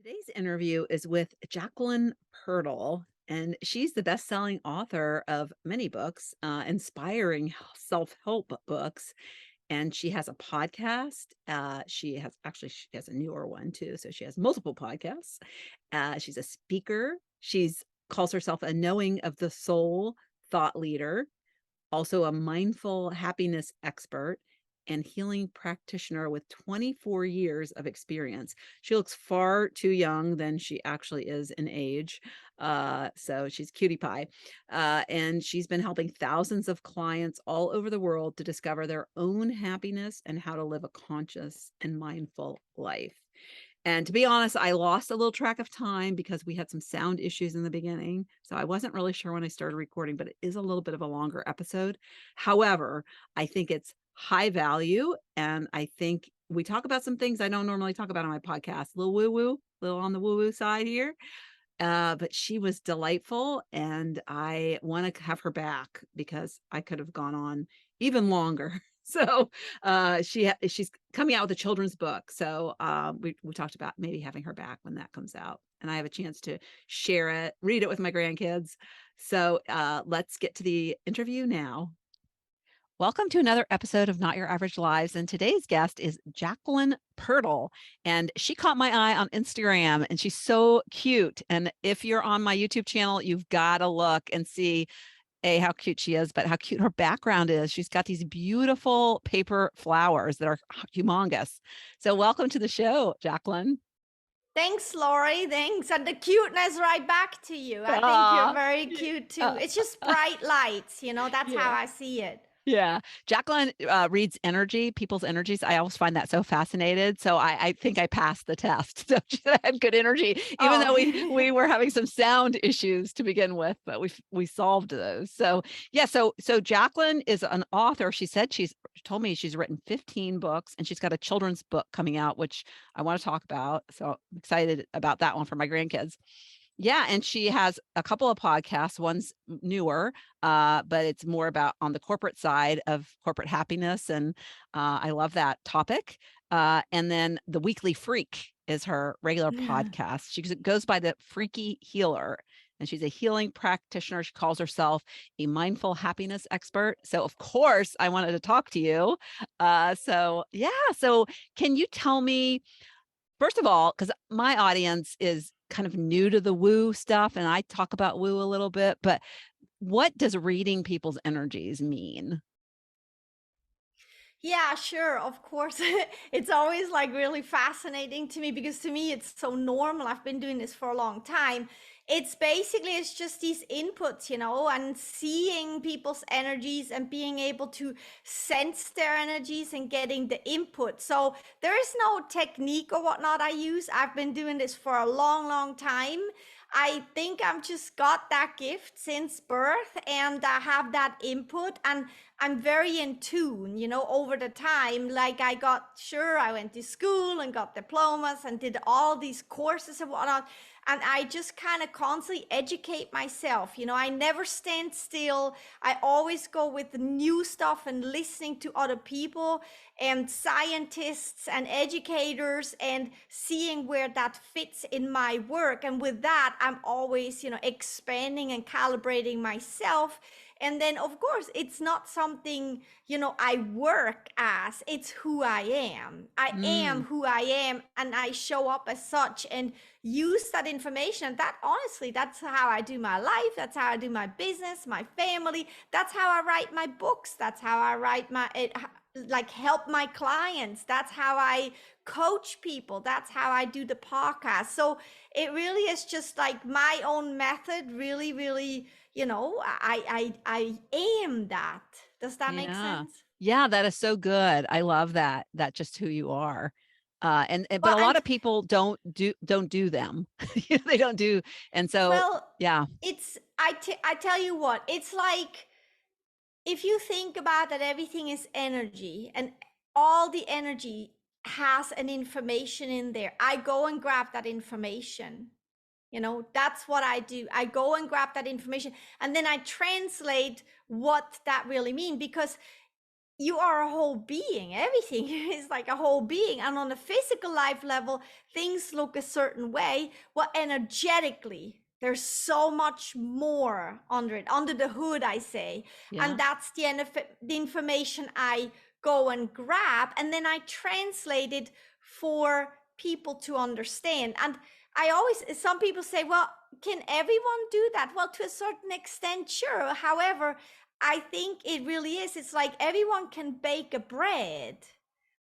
Today's interview is with Jacqueline Pirtle, and she's the best-selling author of many books, inspiring self-help books. And she has a podcast. She has a newer one too, so she has multiple podcasts. She's a speaker. She's calls herself a knowing of the soul thought leader, also a mindful happiness expert and healing practitioner with 24 years of experience. She looks far too young than she actually is in age. So she's cutie pie. And she's been helping thousands of clients all over the world to discover their own happiness and how to live a conscious and mindful life. And to be honest, I lost a little track of time because we had some sound issues in the beginning. So I wasn't really sure when I started recording, but it is a little bit of a longer episode. However, I think it's high value. And I think we talk about some things I don't normally talk about on my podcast, a little woo woo, a little on the woo woo side here. But she was delightful, and I want to have her back because I could have gone on even longer. So she's coming out with a children's book. So we talked about maybe having her back when that comes out, and I have a chance to share it, read it with my grandkids. So let's get to the interview now. Welcome to another episode of Not Your Average Lives. And today's guest is Jacqueline Pirtle. And she caught my eye on Instagram, and she's so cute. And if you're on my YouTube channel, you've got to look and see how cute she is, but how cute her background is. She's got these beautiful paper flowers that are humongous. So welcome to the show, Jacqueline. Thanks, Lori. Thanks. And the cuteness right back to you. I think you're Ah, very cute too. uh, It's just bright lights, that's yeah. how I see it. Yeah. Jacqueline reads energy, people's energies. I always find that so fascinated. So I think I passed the test. So she had good energy, even though we Oh, were having some sound issues to begin with, but we solved those. So yeah, so Jacqueline is an author. She told me she's written 15 books, and she's got a children's book coming out, which I want to talk about. So I'm excited about that one for my grandkids. Yeah, and she has a couple of podcasts. One's newer, but it's more about on the corporate side of corporate happiness, and I love that topic. And then the Weekly Freak is her regular podcast. She goes by the Freaky Healer, and she's a healing practitioner. She calls herself a mindful happiness expert. So, of course, I wanted to talk to you. So, yeah. So, can you tell me? First of all, because my audience is kind of new to the woo stuff, and I talk about woo a little bit, but what does reading people's energies mean? yeah, sure. Of course. It's always like really fascinating to me because to me it's so normal. I've been doing this for a long time. It's just these inputs, and seeing people's energies and being able to sense their energies and getting the input. So there is no technique or whatnot I use. I've been doing this for a long, long time. I think I've just got that gift since birth, and I have that input, and I'm very in tune, over the time. Like I went to school and got diplomas and did all these courses and whatnot. And I just kind of constantly educate myself. I never stand still. I always go with new stuff and listening to other people and scientists and educators and seeing where that fits in my work. And with that, I'm always, expanding and calibrating myself. And then, of course, it's not something, I work as, it's who I am. I am Mm, who I am, and I show up as such and use that information. That honestly, that's how I do my life. That's how I do my business, my family. That's how I write my books. That's how I like help my clients. That's how I coach people. That's how I do the podcast. So it really is just like my own method, really, really, I am that. Does that make yeah. sense? Yeah, that is so good. I love that. That's just who you are. But Well, a lot and of people don't do them. They don't do. And so, well, yeah. I tell you what, it's like if you think about that everything is energy and all the energy has an information in there. I go and grab that information. That's what I do. I go and grab that information, and then I translate what that really means, because you are a whole being. Everything is like a whole being. And on a physical life level, things look a certain way. Well, energetically, there's so much more under it, under the hood, I say. And Yeah. that's the information I go and grab. And then I translate it for people to understand. And I always, some people say, well, can everyone do that? Well, to a certain extent, sure. However, I think it really is. It's like everyone can bake a bread,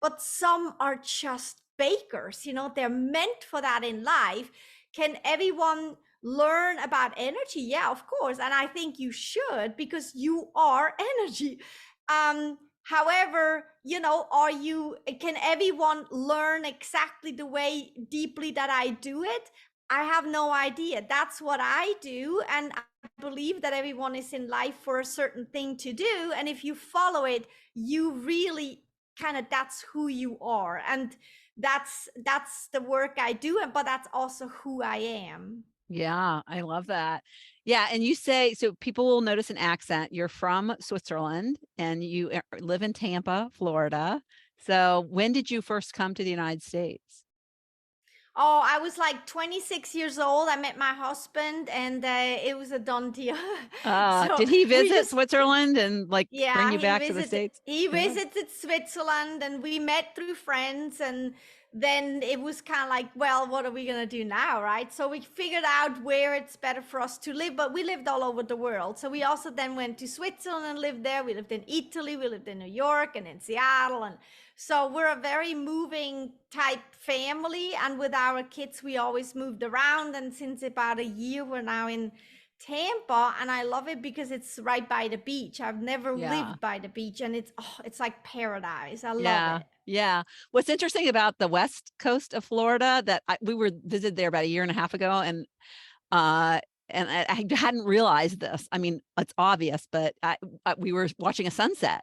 but some are just bakers. You know, they're meant for that in life. Can everyone learn about energy? Yeah, of course. And I think you should, because you are energy. However, you know, can everyone learn exactly the way deeply that I do it? I have no idea. That's what I do. And believe that everyone is in life for a certain thing to do, and if you follow it, you really kind of, that's who you are, and that's the work I do, but that's also who I am. Yeah, I love that. Yeah, and you say so people will notice an accent. You're from Switzerland and you live in Tampa, Florida. So when did you first come to the United States? Oh, I was like 26 years old. I met my husband, and it was a done deal. So Did he we visit just, Switzerland and like bring yeah, you back to the States? he Yeah. visited Switzerland, and we met through friends, and then it was kind of like, well, what are we going to do now, right? So we figured out where it's better for us to live, but we lived all over the world. So we also then went to Switzerland and lived there. We lived in Italy, we lived in New York and in Seattle, and so we're a very moving type family, and with our kids we always moved around, and since about a year we're now in Tampa, and I love it because it's right by the beach. I've never Yeah. lived by the beach, and it's like paradise. I love Yeah. it. Yeah. What's interesting about the west coast of Florida that we were visited there about a year and a half ago, uh and I hadn't realized this. I mean, it's obvious, but we were watching a sunset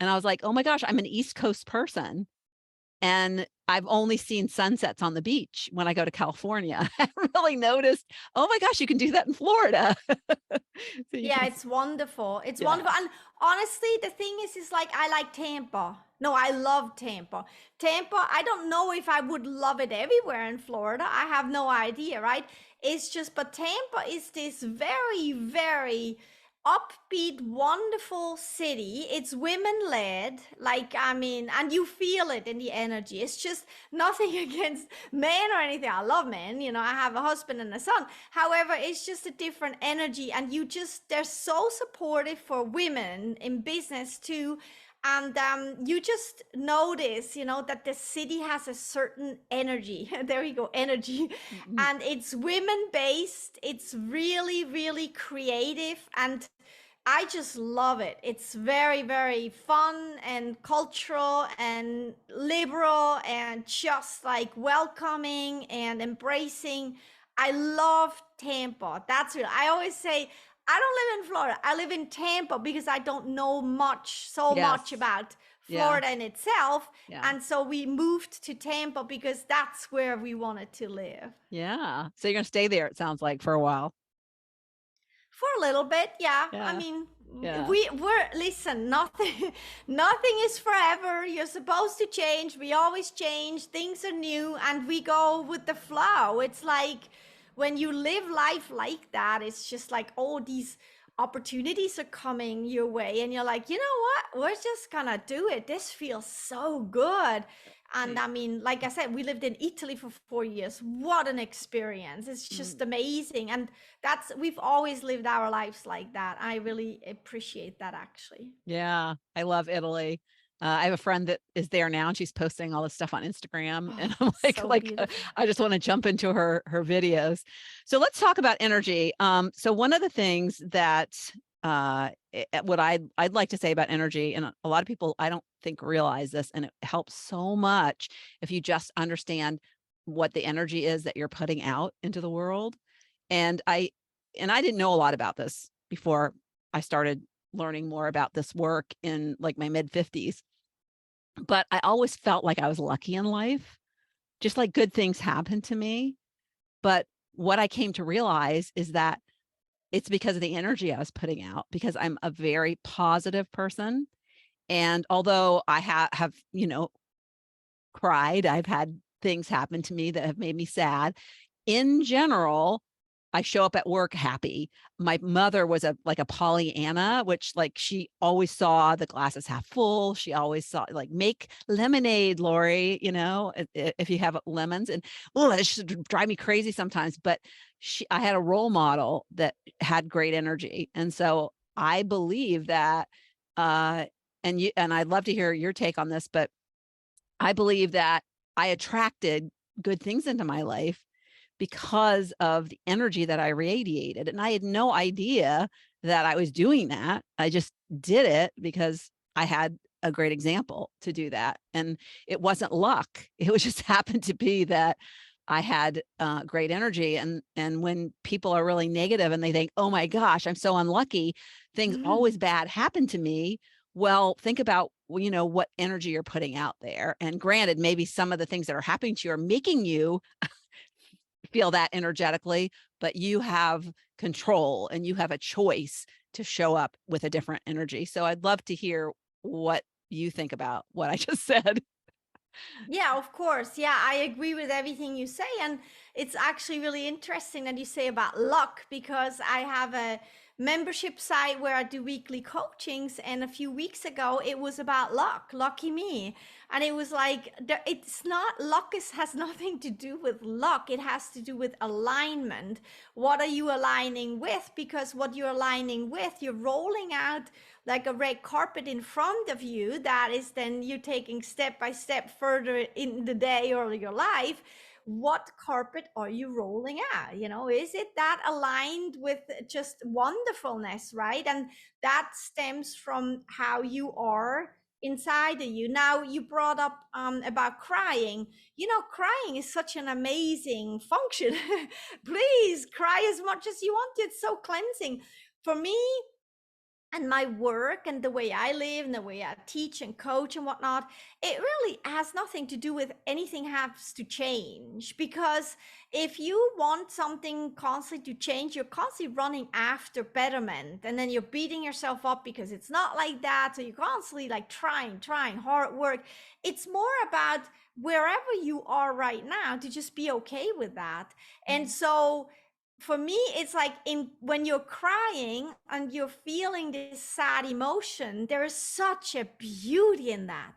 and I was like, "Oh my gosh, I'm an East Coast person." And I've only seen sunsets on the beach when I go to California. I really noticed, oh my gosh, you can do that in Florida. So you Yeah, can, it's wonderful. It's yeah, wonderful. And honestly, the thing is like, I like Tampa. No, I love Tampa. Tampa, I don't know if I would love it everywhere in Florida. I have no idea, right? It's just, but Tampa is this very, very upbeat, wonderful city. It's women led. Like, I mean, and you feel it in the energy. It's just nothing against men or anything. I love men. You know, I have a husband and a son. However, it's just a different energy, and they're so supportive for women in business too. And you just notice, you know, that the city has a certain energy. There you go, energy. mm, And it's women based. It's really, really creative. And I just love it. It's very, very fun and cultural and liberal and just like welcoming and embracing. I love Tampa. That's real. I always say, I don't live in Florida. I live in Tampa because I don't know so much yes, about yeah, Florida in itself. yeah, And so we moved to Tampa because that's where we wanted to live. yeah. So you're gonna stay there, it sounds like, for a while. For a little bit, yeah. I Yeah, mean, yeah, we're listen, nothing nothing is forever. You're supposed to change. We always change. Things are new and we go with the flow. It's like when you live life like that, it's just like all these opportunities are coming your way and you're like, "You know what? We're just gonna do it. This feels so good." And I mean, like I said, we lived in Italy for 4 years. What an experience. It's just mm, amazing. And we've always lived our lives like that. I really appreciate that actually. yeah. I love Italy. I have a friend that is there now, and she's posting all this stuff on Instagram, and Oh, I'm like, so beautiful. I just want to jump into her videos. So let's talk about energy. So one of the things that what I'd like to say about energy, and a lot of people I don't think realize this, and it helps so much if you just understand what the energy is that you're putting out into the world. And I didn't know a lot about this before I started learning more about this work in like my mid 50s, but I always felt like I was lucky in life, just like good things happened to me. But what I came to realize is that it's because of the energy I was putting out, because I'm a very positive person. And although I have, cried, I've had things happen to me that have made me sad. In general, I show up at work happy. My mother was a Pollyanna, which like she always saw the glasses half full. She always saw like make lemonade, Lori, if you have lemons. And oh, it should drive me crazy sometimes. But I had a role model that had great energy. And so I believe that and I'd love to hear your take on this, but I believe that I attracted good things into my life because of the energy that I radiated. And I had no idea that I was doing that. I just did it because I had a great example to do that. And it wasn't luck. It was just happened to be that I had great energy. And when people are really negative and they think, oh my gosh, I'm so unlucky, things always bad happen to me. Well, think about, what energy you're putting out there. And granted, maybe some of the things that are happening to you are making you feel that energetically, but you have control and you have a choice to show up with a different energy. So I'd love to hear what you think about what I just said. Yeah, of course. Yeah, I agree with everything you say. And it's actually really interesting that you say about luck, because I have a membership site where I do weekly coachings. And a few weeks ago, it was about luck, lucky me. And it was like, it's not, has nothing to do with luck. It has to do with alignment. What are you aligning with? Because what you're aligning with, you're rolling out like a red carpet in front of you, that is then you taking step by step further in the day or your life. What carpet are you rolling out? Is it that aligned with just wonderfulness, right? And that stems from how you are inside of you. Now, you brought up about crying. Crying is such an amazing function. Please cry as much as you want. It's so cleansing. For me, and my work and the way I live and the way I teach and coach and whatnot, it really has nothing to do with anything has to change. Because if you want something constantly to change, you're constantly running after betterment, and then you're beating yourself up because it's not like that. So you're constantly like trying hard work. It's more about wherever you are right now to just be okay with that. And so for me, it's like when you're crying and you're feeling this sad emotion, there is such a beauty in that.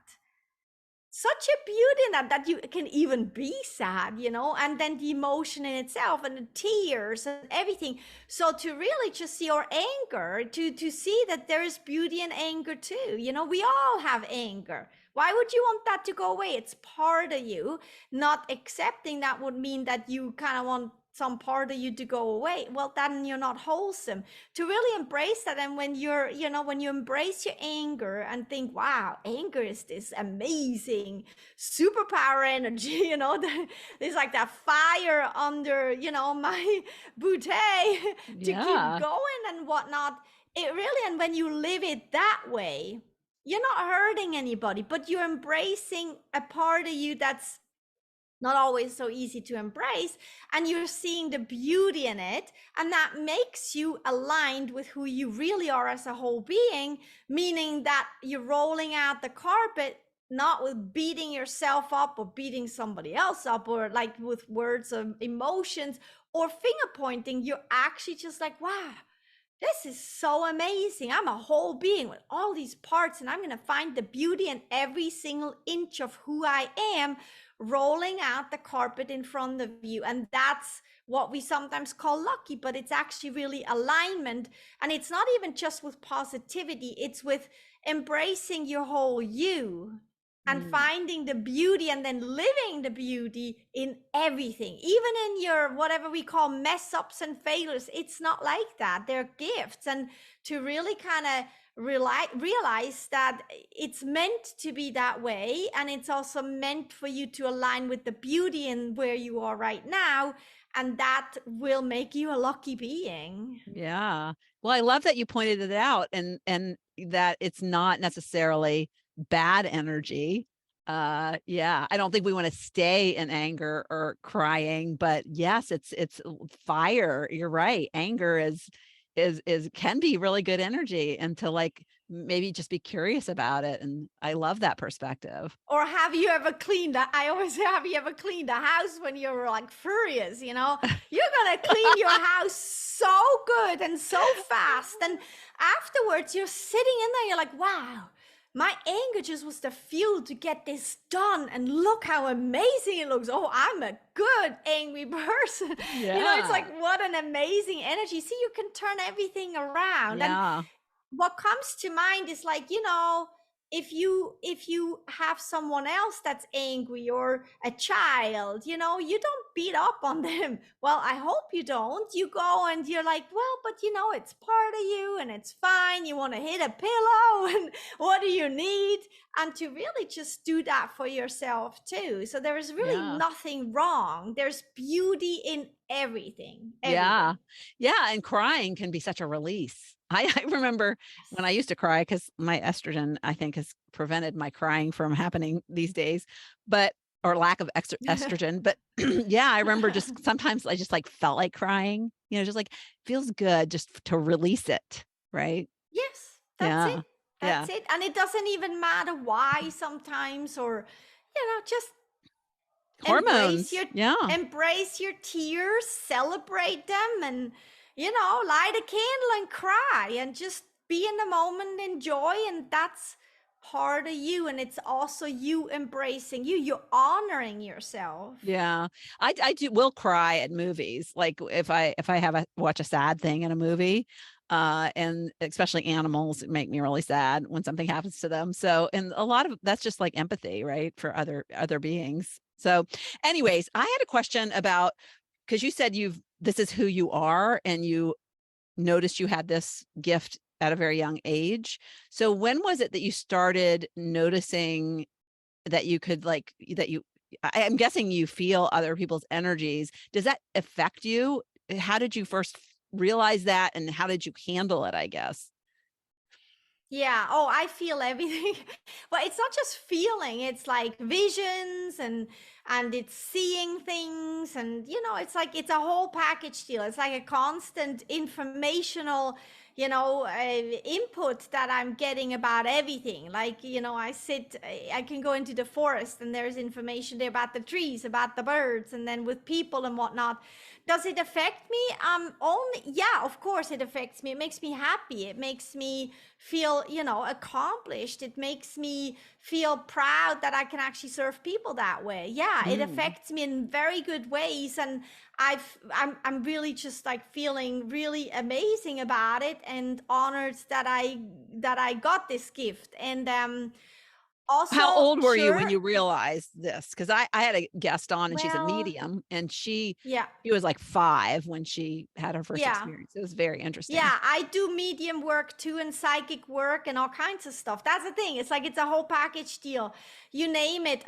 Such a beauty in that you can even be sad, and then the emotion in itself and the tears and everything. So to really just see your anger, to see that there is beauty in anger too. We all have anger. Why would you want that to go away? It's part of you. Not accepting that would mean that you kind of want some part of you to go away. Well, then you're not wholesome. To really embrace that, and when when you embrace your anger and think, wow, anger is this amazing superpower energy, there's like that fire under my bouquet to keep Yeah. going and whatnot. It really, and when you live it that way, you're not hurting anybody, but you're embracing a part of you that's not always so easy to embrace, and you're seeing the beauty in it, and that makes you aligned with who you really are as a whole being, meaning that you're rolling out the carpet not with beating yourself up or beating somebody else up, or like with words of emotions or finger pointing. You're actually just like, wow, this is so amazing. I'm a whole being with all these parts, and I'm going to find the beauty in every single inch of who I am, rolling out the carpet in front of you. And that's what we sometimes call lucky, but it's actually really alignment. And it's not even just with positivity, it's with embracing your whole you and Mm. finding the beauty, and then living the beauty in everything, even in your whatever we call mess ups and failures. It's not like that. They're gifts. And to really kind of realize that it's meant to be that way, and it's also meant for you to align with the beauty in where you are right now, and that will make you a lucky being. Yeah. Well, I love that you pointed it out, and that it's not necessarily bad energy. Yeah, I don't think we want to stay in anger or crying, but yes, it's fire. You're right. Anger is can be really good energy, and to, like, maybe just be curious about it, and I love that perspective. Or have you ever cleaned a I always say, "Have you ever cleaned a house when you're, like, furious?" You're gonna clean your house so good and so fast, and afterwards, you're sitting in there, you're like, "Wow, my anger just was the fuel to get this done, and look how amazing it looks. Oh, I'm a good angry person." It's Yeah. like, what an amazing energy. See, you can turn everything around, and Yeah. what comes to mind is like, if you have someone else that's angry, or a child, you don't beat up on them. Well, I hope you don't. You go and you're like, well, but it's part of you and it's fine. You want to hit a pillow and what do you need? And to really just do that for yourself too. So there is really Yeah. nothing wrong. There's beauty in everything, Yeah. everything. Yeah, and crying can be such a release. I remember when I Yes. used to cry because my estrogen, I think, has prevented my crying from happening these days, but or lack of estrogen, but yeah, I remember just sometimes I just, like, felt like crying, just, like, feels good just to release it, right? Yes, that's it. Yeah. Yeah. That's it. And it doesn't even matter why sometimes, or just embrace Hormones. your Yeah. embrace your tears, celebrate them, and light a candle and cry and just be in the moment, enjoy, and that's part of you, and it's also you embracing you. You're honoring yourself. Yeah. I do will cry at movies, like, if I have a watch a sad thing in a movie, and especially animals make me really sad when something happens to them, so and a lot of that's just, like, empathy, right, for other beings. So, anyways, I had a question about because you said this is who you are, and you noticed you had this gift at a very young age. So, when was it that you started noticing that you could, like that you I'm guessing you feel other people's energies. Does that affect you? How did you first realize that, and how did you handle it, I guess? Yeah. Oh, I feel everything. But it's not just feeling, it's like visions, and it's seeing things, and it's like it's a whole package deal. It's like a constant informational, input that I'm getting about everything. Like, I can go into the forest and there's information there about the trees, about the birds, and then with people and whatnot. Does it affect me? Only, yeah, of course it affects me. It makes me happy. It makes me feel, accomplished. It makes me feel proud that I can actually serve people that way. Yeah, it Mm. affects me in very good ways, and I'm really just like feeling really amazing about it, and honored that I got this gift. And How also, old were you when sure, you realized this? Because I had a guest on, and she's a well, medium, and yeah, she was, like, 5 when she had her first yeah. experience. It was very interesting. Yeah, I do medium work too, and psychic work and all kinds of stuff. That's the thing. It's like it's a whole package deal. You name it.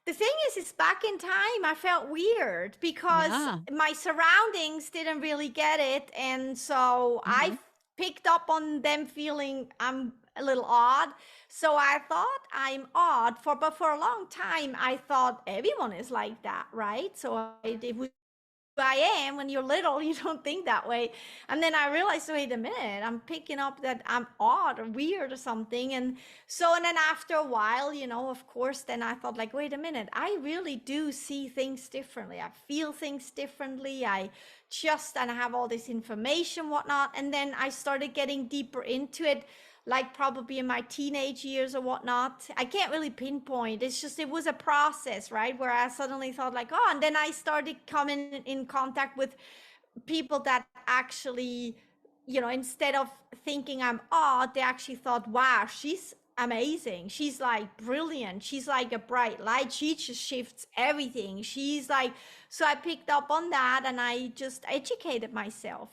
The thing is back in time I felt weird because Yeah. my surroundings didn't really get it. And so I Mhm. picked up on them feeling I'm a little odd. So I thought I'm odd but for a long time I thought everyone is like that, right? So it was I am. When you're little, you don't think that way. And then I realized, wait a minute, I'm picking up that I'm odd or weird or something. And then after a while, of course, then I thought, like, wait a minute, I really do see things differently. I feel things differently. And I have all this information, whatnot. And then I started getting deeper into it, like probably in my teenage years or whatnot. I can't really pinpoint. It's just, it was a process, right? Where I suddenly thought, like, oh, and then I started coming in contact with people that actually, instead of thinking I'm odd, they actually thought, wow, she's amazing. She's like brilliant. She's like a bright light. She just shifts everything. She's like, so I picked up on that and I just educated myself.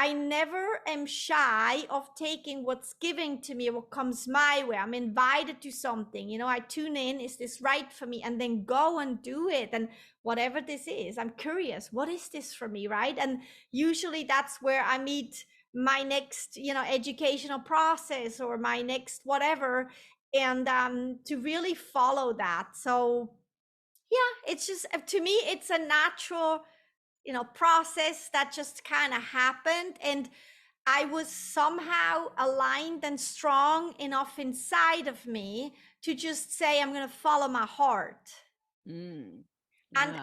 I never am shy of taking what's given to me, what comes my way. I'm invited to something, I tune in, is this right for me? And then go and do it. And whatever this is, I'm curious, what is this for me, right? And usually that's where I meet my next, educational process or my next whatever. And to really follow that. So yeah, it's just, to me, it's a natural process that just kind of happened. And I was somehow aligned and strong enough inside of me to just say, I'm going to follow my heart. Mm. And Yeah.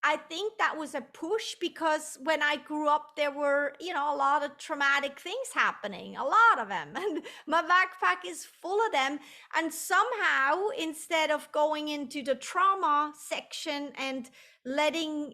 I think that was a push because when I grew up, there were, a lot of traumatic things happening, a lot of them. And my backpack is full of them. And somehow, instead of going into the trauma section and letting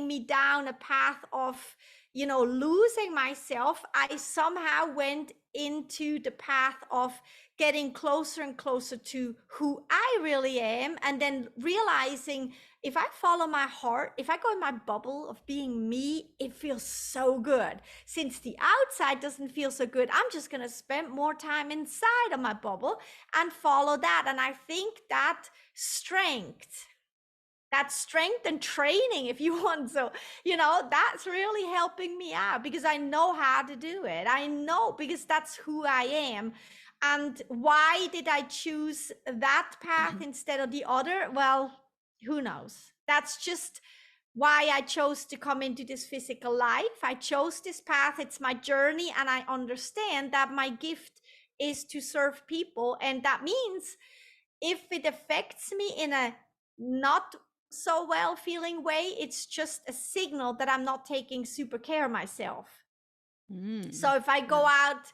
me down a path of, losing myself, I somehow went into the path of getting closer and closer to who I really am. And then realizing if I follow my heart, if I go in my bubble of being me, it feels so good. Since the outside doesn't feel so good, I'm just going to spend more time inside of my bubble and follow that. And I think strength, that strength and training, if you want. So, that's really helping me out because I know how to do it. I know because that's who I am. And why did I choose that path instead of the other? Well, who knows? That's just why I chose to come into this physical life. I chose this path. It's my journey. And I understand that my gift is to serve people. And that means if it affects me in a not so well feeling way, it's just a signal that I'm not taking super care of myself. Mm. So if I Yeah. go out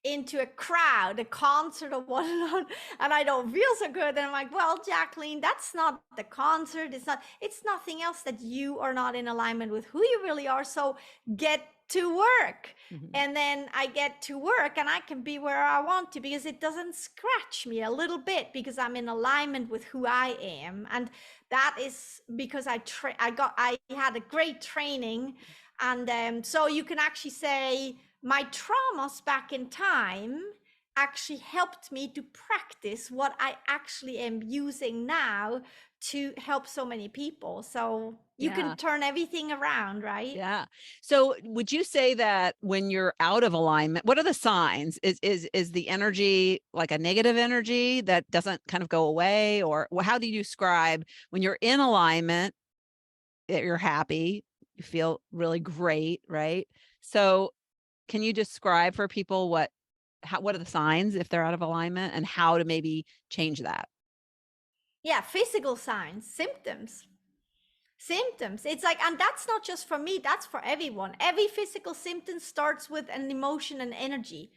into a crowd, a concert or whatnot, and I don't feel so good, then I'm like, well, Jacqueline, that's not the concert. It's nothing else that you are not in alignment with who you really are. So get to work. Mhm. And then I get to work and I can be where I want to because it doesn't scratch me a little bit because I'm in alignment with who I am. And that is because I had a great training. And so you can actually say, my traumas back in time actually helped me to practice what I actually am using now to help so many people. So you can Yeah. turn everything around, right? Yeah. So would you say that when you're out of alignment, what are the signs? Is the energy like a negative energy that doesn't kind of go away? Or how do you describe when you're in alignment, that you're happy, you feel really great, right? So can you describe for people what are the signs if they're out of alignment and how to maybe change that? Yeah, physical signs, symptoms. It's like, and that's not just for me, that's for everyone. Every physical symptom starts with an emotion and energy.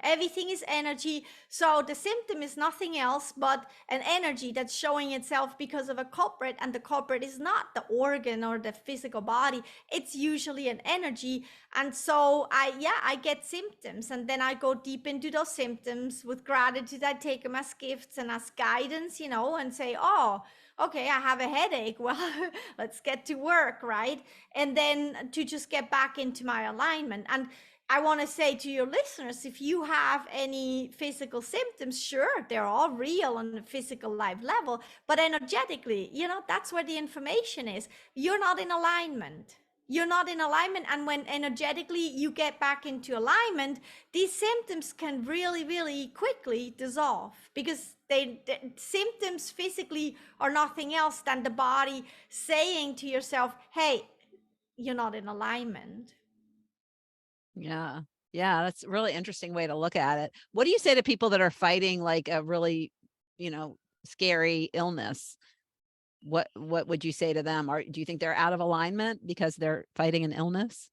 Everything is energy. So the symptom is nothing else but an energy that's showing itself because of a culprit. And the culprit is not the organ or the physical body, it's usually an energy. And so I get symptoms, and then I go deep into those symptoms with gratitude. I take them as gifts and as guidance, and say, oh, okay, I have a headache. Well, let's get to work, right? And then to just get back into my alignment. And I want to say to your listeners, if you have any physical symptoms, sure, they're all real on a physical life level, but energetically, that's where the information is. You're not in alignment. You're not in alignment. And when energetically you get back into alignment, these symptoms can really, really quickly dissolve because the symptoms physically are nothing else than the body saying to yourself, hey, you're not in alignment. Yeah. Yeah, that's a really interesting way to look at it. What do you say to people that are fighting like a really, you know, scary illness? What would you say to them? Or do you think they're out of alignment because they're fighting an illness?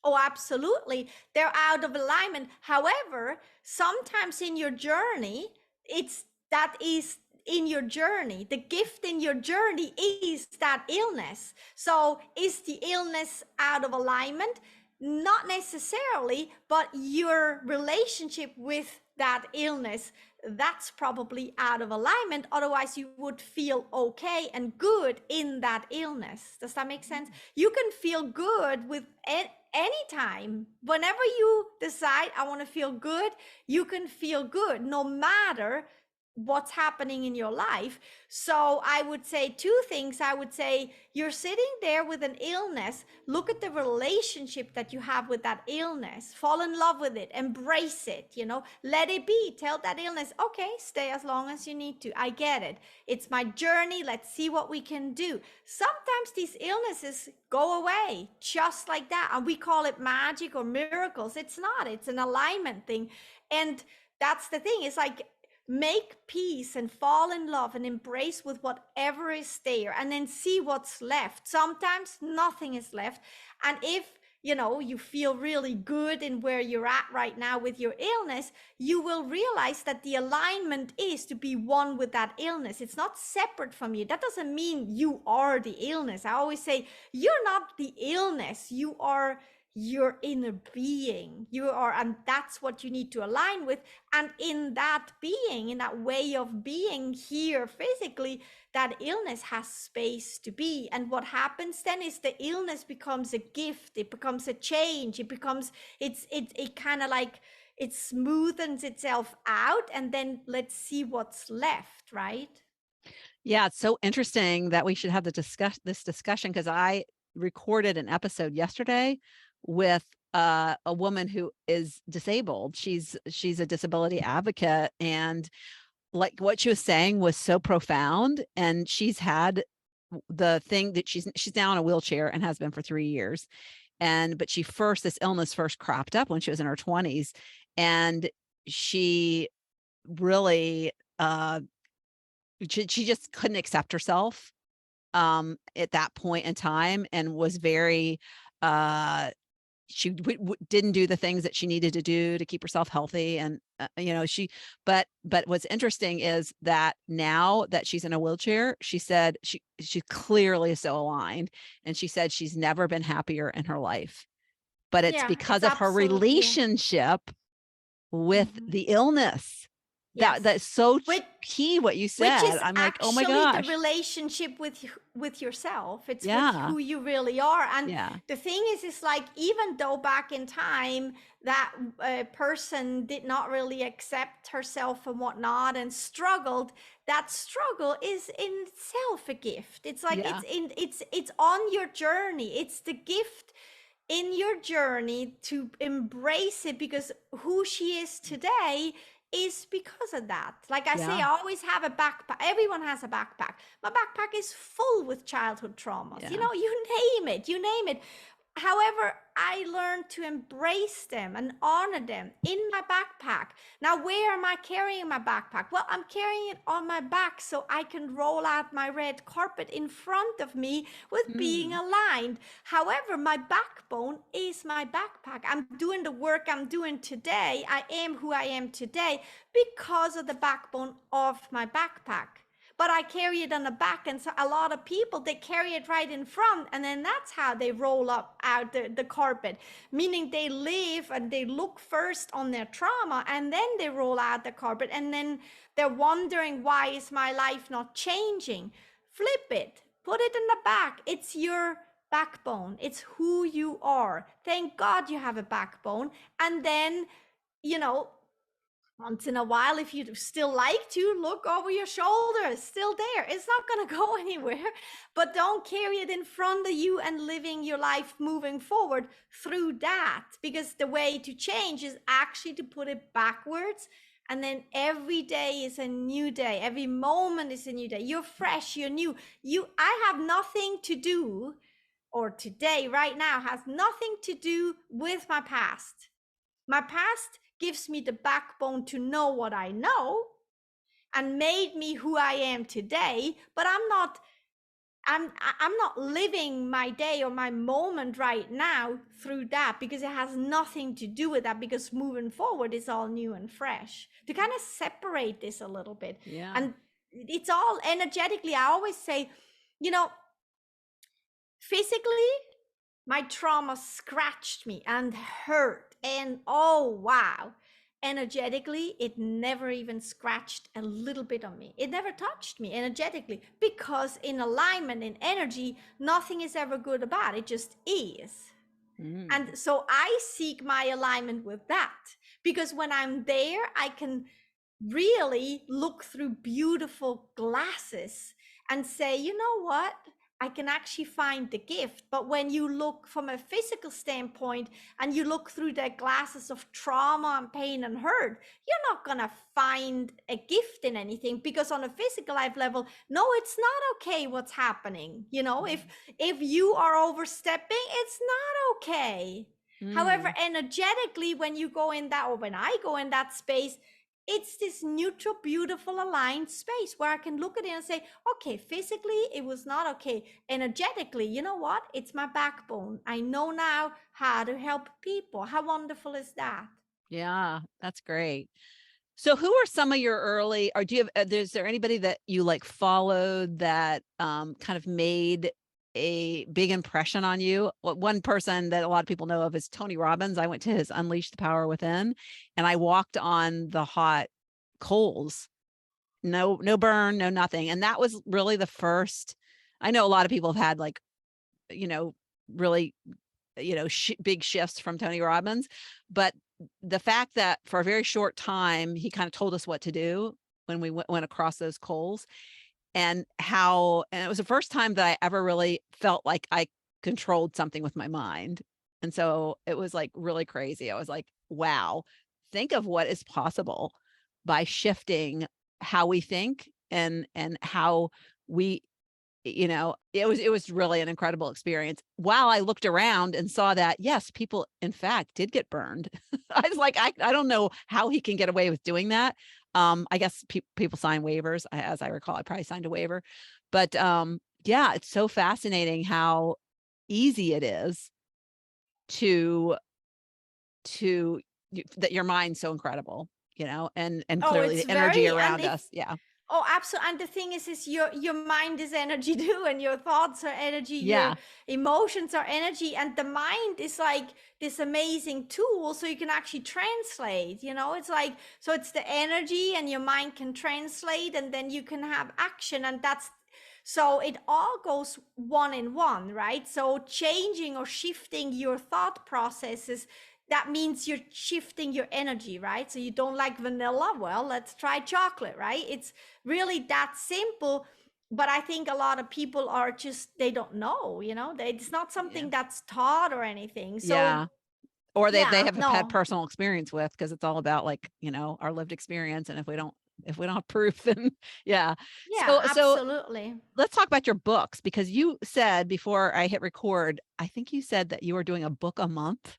Oh, absolutely. They're out of alignment. However, sometimes in your journey, it's that is in your journey. The gift in your journey is that illness. So, is the illness out of alignment? Not necessarily, but your relationship with that illness, that's probably out of alignment. Otherwise, you would feel okay and good in that illness. Does that make sense? You can feel good with anytime. Whenever you decide, I want to feel good, you can feel good no matter what's happening in your life. So I would say two things. I would say you're sitting there with an illness. Look at the relationship that you have with that illness. Fall in love with it. Embrace it, let it be. Tell that illness, okay, stay as long as you need to. I get it. It's my journey. Let's see what we can do. Sometimes these illnesses go away just like that. And we call it magic or miracles. It's not, it's an alignment thing. And that's the thing. It's like, make peace and fall in love and embrace with whatever is there, and then see what's left. Sometimes nothing is left. And if you feel really good in where you're at right now with your illness, you will realize that the alignment is to be one with that illness. It's not separate from you. That doesn't mean you are the illness. I always say, you're not the illness. You are your inner being. And that's what you need to align with. And in that being, in that way of being here physically, that illness has space to be. And what happens then is the illness becomes a gift. It becomes a change. It becomes, it kind of like, it smoothens itself out, and then let's see what's left, right? Yeah, it's so interesting that we should have this discussion, because I recorded an episode yesterday with a woman who is disabled. She's a disability advocate, and like what she was saying was so profound. And she's had the thing that she's now in a wheelchair and has been for 3 years. But this illness first cropped up when she was in her 20s, and she really she just couldn't accept herself at that point in time, and was very she didn't do the things that she needed to do to keep herself healthy. And but what's interesting is that now that she's in a wheelchair, she said she clearly is so aligned, and she said she's never been happier in her life, but it's Yeah, it's because of her absolutely. relationship with Mhm. the illness. Yes. That's so Which key what you which said. is I'm like, "Oh my actually the gosh." relationship with yourself. It's with Yeah, who you really are. And yeah. the thing is like, even though back in time that person did not really accept herself and whatnot and struggled, that struggle is in itself a gift. It's like, Yeah. it's on your journey. It's the gift in your journey to embrace it, because who she is today is because of that. Like I say, Yeah. I always have a backpack. Everyone has a backpack. My backpack is full with childhood traumas. Yeah. You name it. However, I learned to embrace them and honor them in my backpack. Now, where am I carrying my backpack? Well, I'm carrying it on my back so I can roll out my red carpet in front of me with being Mm. aligned. However, my backbone is my backpack. I'm doing the work I'm doing today. I am who I am today because of the backbone of my backpack. But I carry it on the back, and so a lot of people, they carry it right in front, and then that's how they roll up out the carpet, meaning they live and they look first on their trauma, and then they roll out the carpet, and then they're wondering, why is my life not changing? Flip it, put it in the back. It's your backbone. It's who you are. Thank God you have a backbone. And then, you know, once in a while, if you still like to look over your shoulder, it's still there. It's not going to go anywhere, but don't carry it in front of you and living your life moving forward through that, because the way to change is actually to put it backwards. And then every day is a new day. Every moment is a new day. You're fresh, you're new. I have nothing to do, or today, right now, has nothing to do with my past. My past gives me the backbone to know what I know and made me who I am today, but I'm not living my day or my moment right now through that, because it has nothing to do with that, because moving forward is all new and fresh. To kind of separate this a little bit. Yeah. And it's all energetically. I always say, physically, my trauma scratched me and hurt, and oh wow, energetically it never even scratched a little bit on me. It never touched me energetically, because in alignment, in energy, nothing is ever good or bad. It just is. Mm. And so I seek my alignment with that, because when I'm there, I can really look through beautiful glasses and say, you know what? I can actually find the gift. But when you look from a physical standpoint and you look through the glasses of trauma and pain and hurt, you're not going to find a gift in anything, because on a physical life level, no, it's not okay what's happening. You know, if you are overstepping, it's not okay. However, Mm. energetically, when you go in that, or when I go in that space, it's this neutral, beautiful, aligned space where I can look at it and say, okay, physically, it was not okay. Energetically, you know what? It's my backbone. I know now how to help people. How wonderful is that? Yeah, that's great. So who are some of your early, or do you have, is there anybody that you like followed that kind of made a big impression on you? One person that a lot of people know of is Tony Robbins. I went to his Unleash the Power Within, and I walked on the hot coals. No burn, no nothing. And that was really the first. I know a lot of people have had like, you know, really, big shifts from Tony Robbins, but the fact that for a very short time he kind of told us what to do when we went across those coals, and it was the first time that I ever really felt like I controlled something with my mind. And so it was like really crazy. I was like, wow, think of what is possible by shifting how we think, and how we, it was really an incredible experience. While I looked around and saw that, yes, people in fact did get burned. I was like, I don't know how he can get away with doing that. I guess people sign waivers. As I recall, I probably signed a waiver, but yeah, it's so fascinating how easy it is to that your mind's so incredible, and Oh, clearly it's the energy very, and around if us. Yeah. oh, absolutely. And the thing is your mind is energy too, and your thoughts are energy, your Yeah. emotions are energy, and the mind is like this amazing tool, so you can actually translate. You know, it's like, so it's the energy, and your mind can translate, and then you can have action, and that's, so it all goes one in one, right? So changing or shifting your thought processes, that means you're shifting your energy, right? So you don't like vanilla, well, let's try chocolate, right? It's really that simple. But I think a lot of people are just, they don't know, it's not Yeah. something that's taught or anything. So Yeah. Or they yeah, have had no, personal experience with, because it's all about like, our lived experience. And if we don't have proof, then yeah. yeah, So absolutely. let's talk about your books, because you said before I hit record, I think you said that you were doing a book a month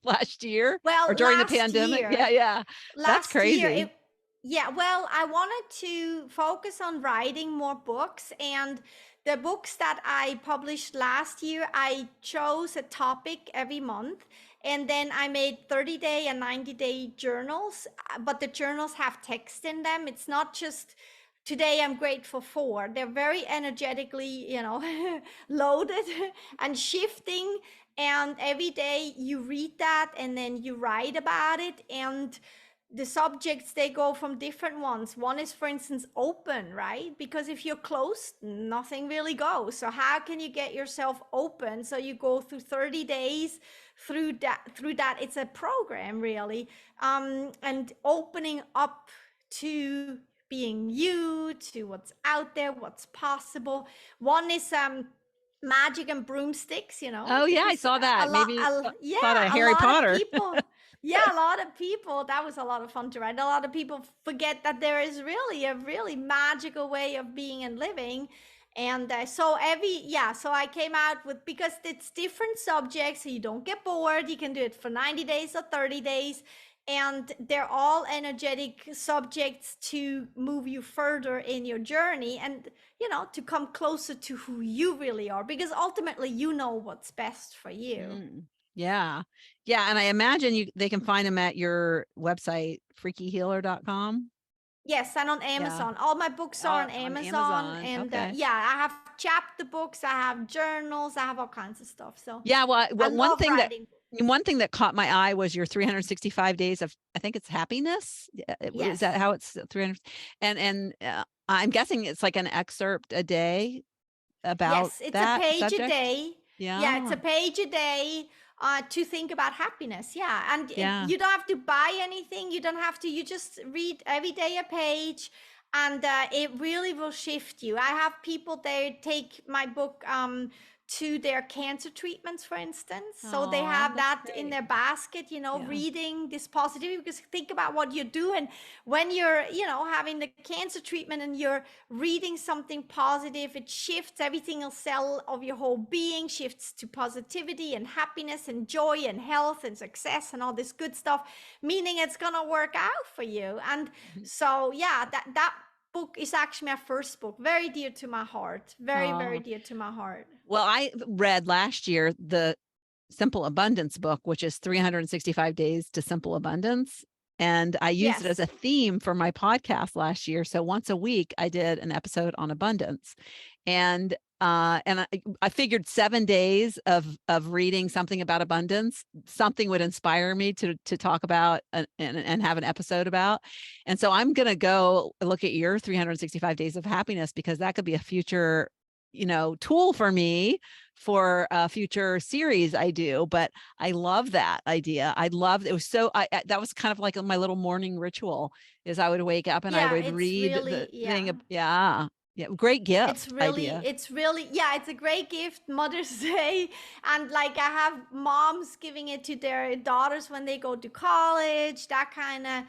last year or Well, during the pandemic. Yeah, yeah. That's last year crazy. yeah, well, I wanted to focus on writing more books, and the books that I published last year, I chose a topic every month, and then I made 30-day and 90-day journals, but the journals have text in them. It's not just today I'm grateful for. They're very energetically, loaded and shifting, and every day you read that and then you write about it. And the subjects, they go from different ones. One is, for instance, open, right? Because if you're closed, nothing really goes. So how can you get yourself open? So you go through 30 days through that. It's a program, really, and opening up to being you, to what's out there, what's possible. One is magic and broomsticks, Oh yeah, I because saw that. Maybe thought of yeah, a Harry lot of Potter. people, yeah, a lot of people, that was a lot of fun to write. A lot of people forget that there is really a really magical way of being and living. And so I came out with, because it's different subjects, so you don't get bored. You can do it for 90 days or 30 days. And they're all energetic subjects to move you further in your journey, and to come closer to who you really are, because ultimately you know what's best for you. Mm, yeah. Yeah, and I imagine they can find them at your website, freakyhealer.com. Yes, and on Yeah. Amazon. All my books are on On Amazon, Amazon. and Okay. yeah, I have chapter books, I have journals, I have all kinds of stuff. So Yeah, well, I one love thing that writing. caught my eye was your 365 days of, I think it's happiness. Yeah, is that Yes. how it's 300? And I'm guessing it's like an excerpt a day about Yes, it's a that page a subject. day. Yeah, it's Yeah. a page a day. to think about happiness. Yeah. And Yeah. you don't have to buy anything. You don't have to, you just read every day a page, and it really will shift you. I have people, they take my book to their cancer treatments, for instance. So they Oh, have that's that in great. their basket, Yeah. reading this positivity, because think about what you're doing when you're, having the cancer treatment and you're reading something positive. It shifts every single cell of your whole being, shifts to positivity and happiness and joy and health and success and all this good stuff, meaning it's gonna work out for you. And Mhm. so yeah, that book is actually my first book, very dear to my heart, very, very Oh, dear to my heart. well, I read last year the Simple Abundance book, which is 365 Days to Simple Abundance. And I used it as Yes. a theme for my podcast last year. So once a week, I did an episode on abundance. And I figured 7 days of reading something about abundance, something would inspire me to talk about and have an episode about. And so I'm going to go look at your 365 days of happiness, because that could be a future, tool for me for a future series I do. But I love that idea. I loved it. Was so that was kind of like my little morning ritual, is I would wake up and I Yeah, would it's read the really, thing. yeah. Yeah. Yeah. Great It's gift really, idea. it's really, yeah, it's a great gift, Mother's Day. And like I have moms giving it to their daughters when they go to college, that kind of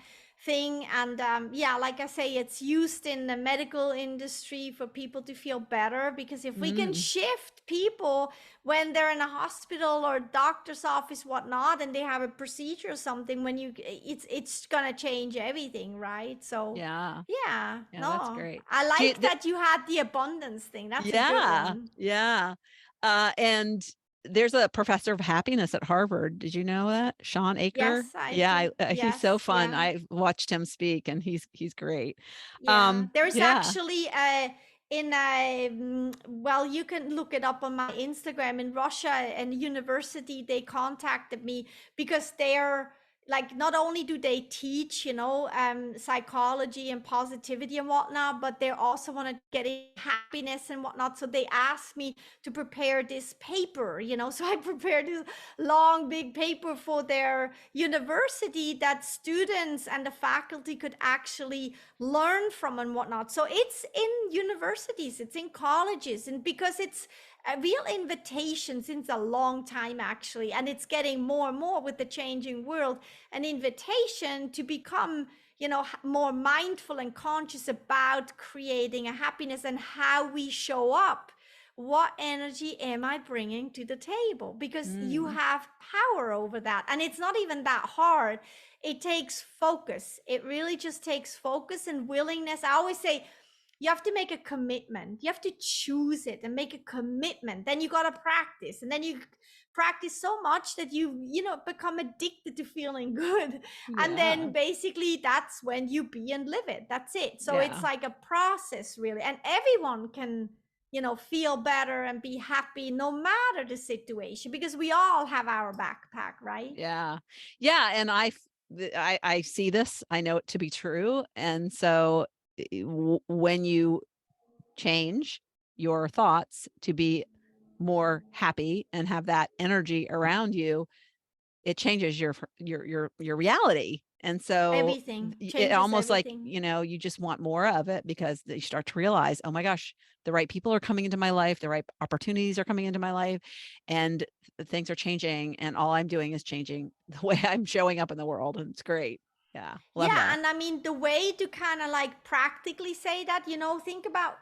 thing. And yeah, like I say, it's used in the medical industry for people to feel better, because if we can Mm, shift people when they're in a hospital or doctor's office, whatnot, and they have a procedure or something, when you, it's gonna change everything, right? So yeah. yeah, Yeah. That's no, great. I Do you, like that you had the abundance thing. That's a good yeah. one. Yeah. And there's a professor of happiness at Harvard. Did you know that? Sean Aker? Yes, I Yeah, do. he's so Yes, fun. yeah. I watched him speak, and he's great. Yeah. There's Yeah. actually in a well, you can look it up on my Instagram. In Russia, and university, they contacted me because they're like, not only do they teach, psychology and positivity and whatnot, but they also want to get in happiness and whatnot. So they asked me to prepare this paper, so I prepared this long big paper for their university that students and the faculty could actually learn from and whatnot. So it's in universities, it's in colleges, and because it's a real invitation since a long time, actually, and it's getting more and more with the changing world, an invitation to become, more mindful and conscious about creating a happiness and how we show up. What energy am I bringing to the table? Because you Mm, have power over that. And it's not even that hard. It takes focus. It really just takes focus and willingness. I always say, you have to make a commitment. You have to choose it and make a commitment. Then you got to practice. And then you practice so much that you become addicted to feeling good. And yeah. then basically that's when you be and live it. That's it. So it's Yeah. like a process, really. And everyone can, feel better and be happy no matter the situation, because we all have our backpack, right? Yeah. Yeah. And I see this, I know it to be true. And so when you change your thoughts to be more happy and have that energy around you, it changes your reality. And so Everything it changes almost like, everything. you just want more of it, because you start to realize, oh my gosh, the right people are coming into my life, the right opportunities are coming into my life, and things are changing, and all I'm doing is changing the way I'm showing up in the world, and it's great. Yeah, love Yeah, that. and I mean, the way to kind of like practically say that, think about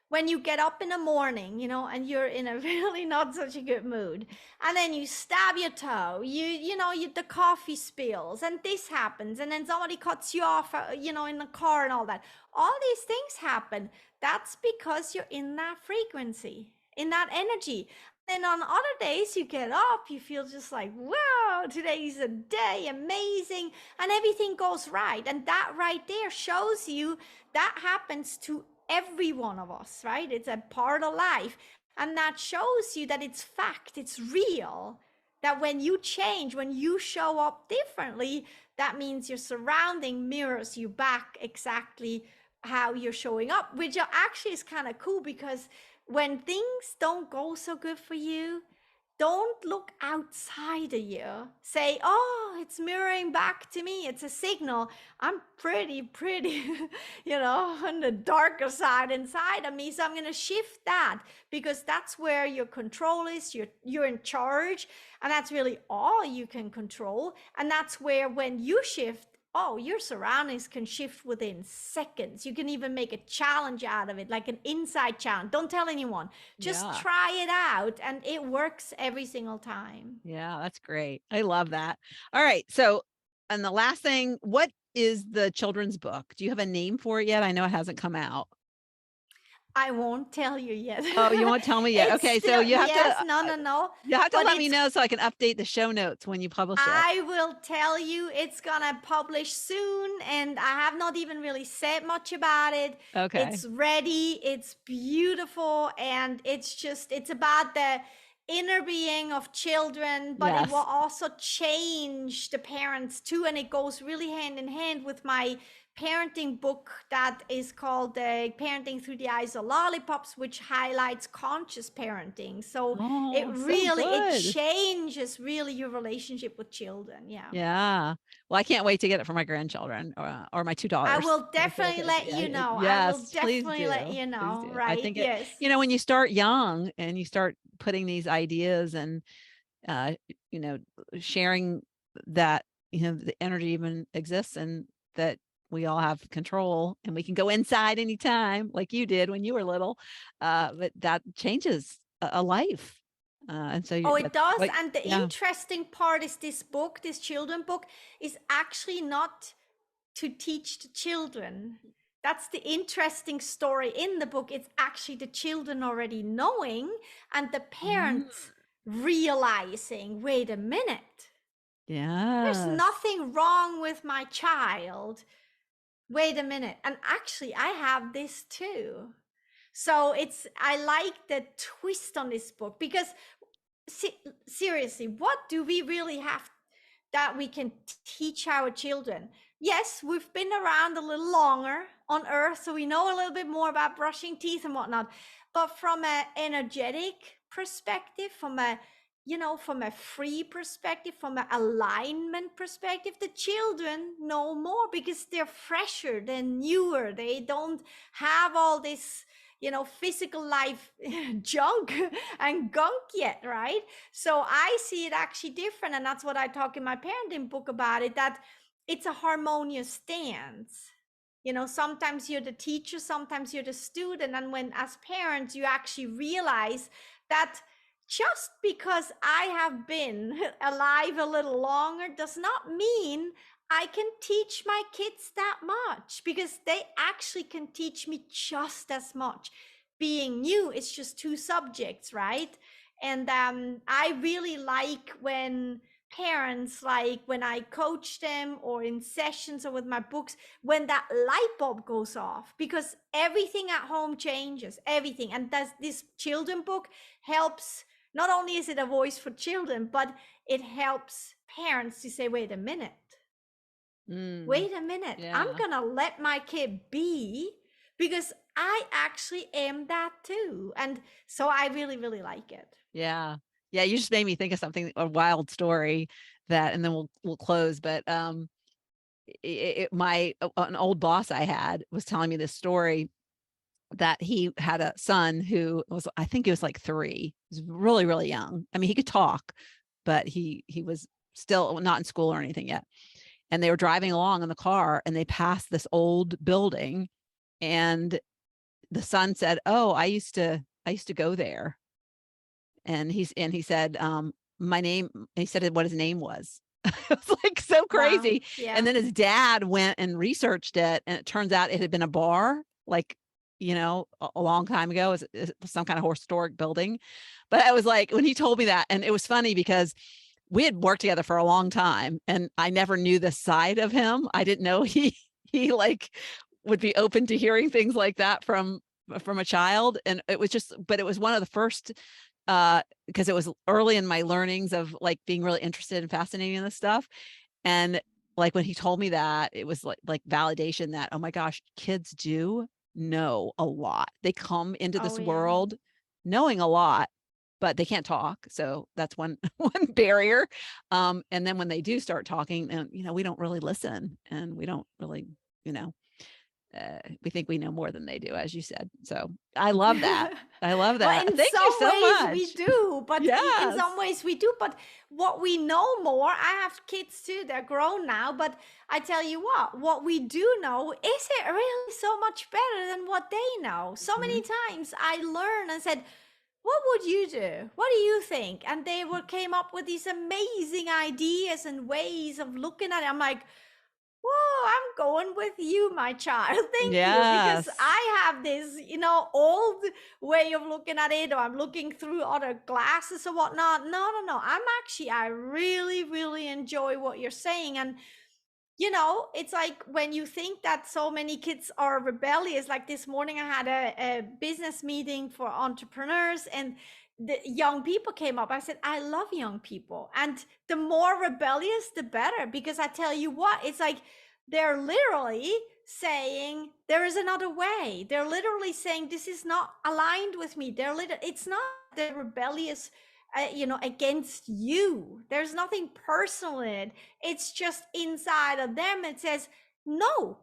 when you get up in the morning, and you're in a really not such a good mood, and then you stab your toe, the coffee spills, and this happens, and then somebody cuts you off, in the car and all that. All these things happen. That's because you're in that frequency, in that energy. Then on other days, you get up, you feel just like, wow, today's a day, amazing, and everything goes right. And that right there shows you that happens to every one of us, right? It's a part of life. And that shows you that it's fact, it's real. That when you change, when you show up differently, that means your surrounding mirrors you back exactly how you're showing up, which actually is kind of cool, because when things don't go so good for you, don't look outside of you. Say, oh, it's mirroring back to me. It's a signal. I'm pretty, on the darker side inside of me. So I'm going to shift that, because that's where your control is. You're in charge, and that's really all you can control. And that's where, when you shift, oh, your surroundings can shift within seconds. You can even make a challenge out of it, like an inside challenge. Don't tell anyone. Just Yeah. try it out, and it works every single time. Yeah, that's great. I love that. All right. So, and the last thing, what is the children's book? Do you have a name for it yet? I know it hasn't come out. I won't tell you yet. Oh, you won't tell me yet. It's Okay, so still, yes, no, no, no. you have to But let me it's, know so I can update the show notes when you publish it. I will tell you, it's gonna publish soon, and I have not even really said much about it. Okay. It's ready, it's beautiful, and it's about the inner being of children, but it will Yes. also change the parents too, and it goes really hand in hand with my parenting book that is called Parenting Through the Eyes of Lollipops, which highlights conscious parenting. So it Oh, so really, it good. changes really your relationship with children. Yeah. Yeah. Well, I can't wait to get it for my grandchildren or my two I daughters. will I feel like definitely let yeah, you know. I will yes, please definitely let do. you Please know, do. I right? think it, Yes. when you start young and you start putting these ideas and uh, you know, sharing that, the energy even exists and that we all have control and we can go inside anytime like you did when you were little. But that changes a life. And so you Oh, it that's does. like, And the yeah. interesting part is, this book, this children book, is actually not to teach the children. That's the interesting story in the book. It's actually the children already knowing, and the Mm, parents realizing, wait a minute, there's yes. nothing wrong with my child. Wait a minute. And actually, I have this too. So I like the twist on this book, because seriously, what do we really have that we can teach our children? Yes, we've been around a little longer on earth, so we know a little bit more about brushing teeth and whatnot. But from an energetic perspective, from a free perspective, from an alignment perspective, the children know more, because they're fresher, they're newer, they don't have all this physical life junk and gunk yet, right? So I see it actually different, and that's what I talk in my parenting book about it, that it's a harmonious dance. Sometimes you're the teacher, sometimes you're the student, and when, as parents, you actually realize that just because I have been alive a little longer does not mean I can teach my kids that much, because they actually can teach me just as much. Being new, it's just two subjects, right? And I really like when parents, like when I coach them or in sessions or with my books, when that light bulb goes off, because everything at home changes, everything. And this children book helps. Not only is it a voice for children, but it helps parents to say, Mm, wait a minute, I'm yeah. gonna let my kid be, because I actually am that too. And so I really, really like it. Yeah. Yeah. You just made me think of something, a wild story that, and then we'll close. But an old boss I had was telling me this story that he had a son who was, I think he was like 3. He was really, really young. I mean, he could talk, but he was still not in school or anything yet. And they were driving along in the car and they passed this old building, and the son said, "Oh, I used to go there." And he said, my name, he said what his name was. It was like so Wow. crazy. And Yeah. then his dad went and researched it, and it turns out it had been a bar, like, a long time ago. It was some kind of historic building. But I was like, when he told me that, and it was funny because we had worked together for a long time and I never knew this side of him. I didn't know he like would be open to hearing things like that from a child. And it was just, but it was one of the first, because it was early in my learnings of like being really interested and fascinated in this stuff. And like when he told me that, it was like validation that, oh my gosh, kids do know a lot. They come into Oh this yeah. world knowing a lot. but they can't talk. So that's one one barrier. And then when they do start talking, and we don't really listen, and we don't really, you know, we think we know more than they do, as you said. So I love that. I love Well, that. in Thank you some so ways we much. do, but in Yes. some ways we do. But what we know more, I have kids too, they're grown now. But I tell you what we do know, is it really so much better than what they know? So Mhm. many times I learned and said, what would you do? What do you think? And they came up with these amazing ideas and ways of looking at it. I'm like, whoa, I'm going with you, my child. Thank you. Because Yes. I have this, old way of looking at it, or I'm looking through other glasses or whatnot. No. I really, really enjoy what you're saying. And it's like when you think that so many kids are rebellious. Like this morning, I had a business meeting for entrepreneurs, and the young people came up. I said, I love young people. And the more rebellious, the better. Because I tell you what, it's like they're literally saying there is another way. They're literally saying this is not aligned with me. It's not the rebellious against you. There's nothing personal in it. It's just inside of them. It says, no,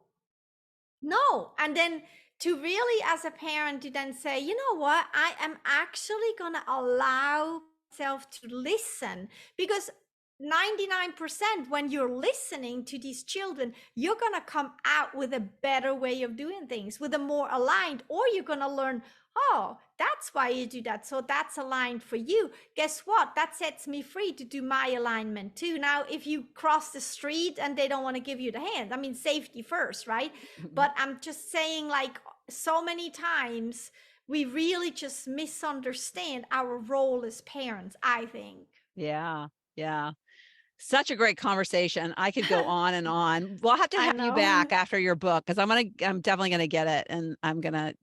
no. And then to really, as a parent, to then say, you know what, I am actually going to allow myself to listen, because 99% when you're listening to these children, you're going to come out with a better way of doing things, with a more aligned, or you're going to learn, oh, that's why you do that. So that's aligned for you. Guess what? That sets me free to do my alignment too. Now, if you cross the street and they don't want to give you the hand, I mean, safety first, right? But I'm just saying, like, so many times we really just misunderstand our role as parents, I think. Yeah. Yeah. Such a great conversation. I could go on and on. We'll have to I have you know. back after your book, because I'm definitely gonna get it, and I'm gonna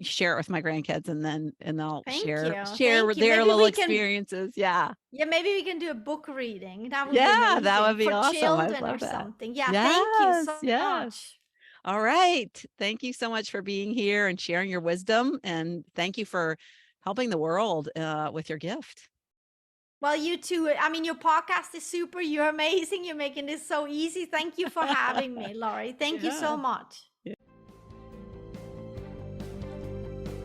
share it with my grandkids, and then they'll Thank share you. share Thank you. their little experiences. Yeah. Maybe we can do a book reading. That would be Yeah, that amazing would be for awesome. I'd children or love that. something. Yeah, thank you Yes, so yes. much. All right. Thank you so much for being here and sharing your wisdom, and thank you for helping the world, with your gift. Well, you too. I mean, your podcast is super. You're amazing. You're making this so easy. Thank you for having me, Laurie. Thank you Yeah. so much.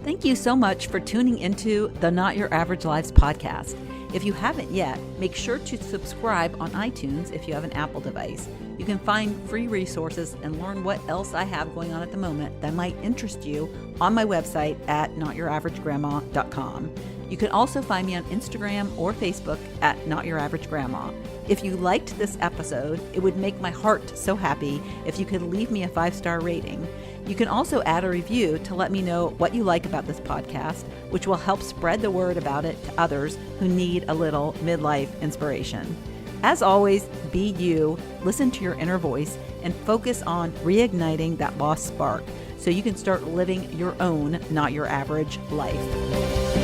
Thank you so much for tuning into the Not Your Average Lives podcast. If you haven't yet, make sure to subscribe on iTunes if you have an Apple device. You can find free resources and learn what else I have going on at the moment that might interest you on my website at notyouraveragegrandma.com. You can also find me on Instagram or Facebook at Not Your Average Grandma. If you liked this episode, it would make my heart so happy if you could leave me a 5-star rating. You can also add a review to let me know what you like about this podcast, which will help spread the word about it to others who need a little midlife inspiration. As always, be you, listen to your inner voice, and focus on reigniting that lost spark so you can start living your own, not your average life.